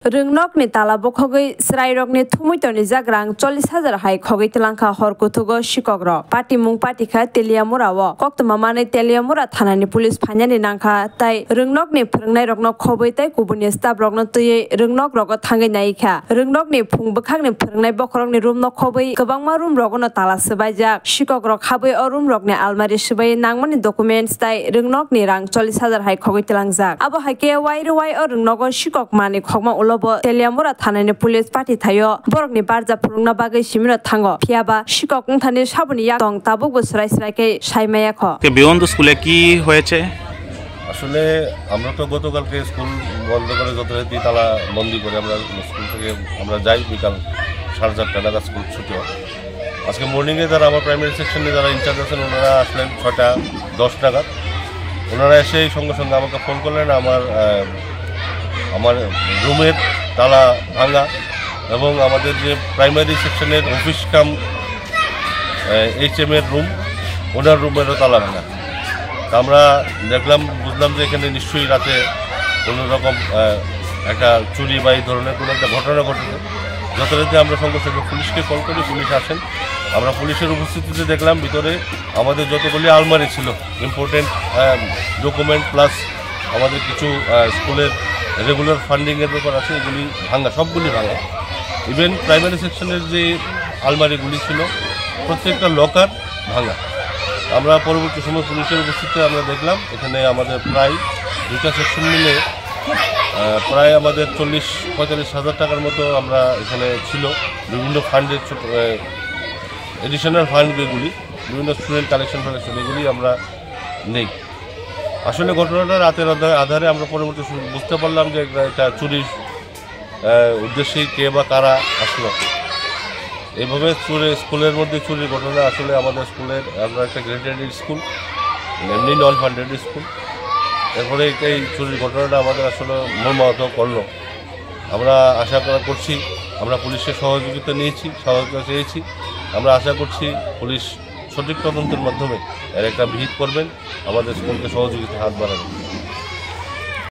Ringnok ni talabo khogoi srairok ni thumuitoni jagrang 40,000 hai khogoi telangkha horkutugo shikokro party mung party kha teliamura wo koktoma mane teliamura thanani police phainani nangkha tai ringnok ni phrangnai rokno khoboi tai kubuni staff rokno tui ringnok rogo thangai nai kha ringnok ni phungbukhak ni phrangnai bokhorok ni room no khoboi kwbangma room rogono tala sbaijak shikokro khaboi o room rok ni almari sbai nangmani documents tai ringnok ni rang 40,000 hai khogoi telangjak abo haike wai o ringnogo shikok mani khogma ulobo teliamura thanani police party thayo borokni barja phurungna bagai simino thango phiaba shikok thani sabuni yak tong tabuk bosrai sraike saimaya kho কে beyond স্কুলে কি হয়েছে আসলে আমরা তো গতকালকে school বন্ধ করে যথারীতি তালা বন্দি করে আমরা স্কুল থেকে আমরা যাই বিকাল 4:30 নাগাদ স্কুল ছুটি হয় আজকে মর্নিংয়ে যারা আমার প্রাইমারি সেকশনে যারা ইনচার্জ আছেন ওনারা আসলেন 6:10 নাগাদ ওনারা এসে সঙ্গে সঙ্গে আমাকে ফোন করলেন আমার রুমের তালা ভাঙা এবং আমাদের যে প্রাইমারি সেকশনের অফিস কাম HM এর রুম ওনার রুমেরও তালা ভাঙা আমরা বুঝলাম যে এখানে নিশ্চয়ই রাতে কোনো রকম একটা চুরি বা এই ধরনের কোনো একটা ঘটনা ঘটেছে যথারীতি আমরা সঙ্গে সঙ্গে পুলিশকে কল করি পুলিশ আসেন আমরা পুলিশের উপস্থিতিতে দেখলাম ভিতরে আমাদের যতগুলি আলমারি ছিল ইম্পর্টেন্ট ডকুমেন্ট প্লাস আমাদের কিছু স্কুলের রেগুলার ফান্ডিংয়ের ব্যাপার আছে এগুলি ভাঙা সবগুলি ভাঙা ইভেন প্রাইমারি সেকশনের যে আলমারিগুলি ছিল প্রত্যেকটা লকার ভাঙা আমরা পরবর্তী সময় পুলিশের উপস্থিতিতে আমরা দেখলাম এখানে আমাদের প্রায় দুটা সেকশন মিলে প্রায় আমাদের 40-45 হাজার টাকার মতো আমরা এখানে ছিল বিভিন্ন ফান্ডের এডিশনাল ফান্ডগুলি বিভিন্ন স্টুডেন্ট কালেকশন এগুলি আমরা নেই আসলে ঘটনাটা রাতের আধারে আমরা পরবর্তী বুঝতে পারলাম যে এটা চুরির উদ্দেশ্যেই কে বা কারা আসলো এইভাবে স্কুলের মধ্যে চুরির ঘটনা আসলে আমাদের স্কুলের আমরা একটা গ্রেডেড স্কুল এমনি নন ফান্ডেড স্কুল এরপরে এই চুরির ঘটনাটা আমাদের আসলে মর্মাহত করলো আমরা আশা করছি আমরা পুলিশের সহযোগিতা চেয়েছি আমরা আশা করছি পুলিশ সঠিক তদন্তের মাধ্যমে এর একটা ভিত করবেন আমাদের স্কুলকে সহযোগিতা হাত বাড়াবেন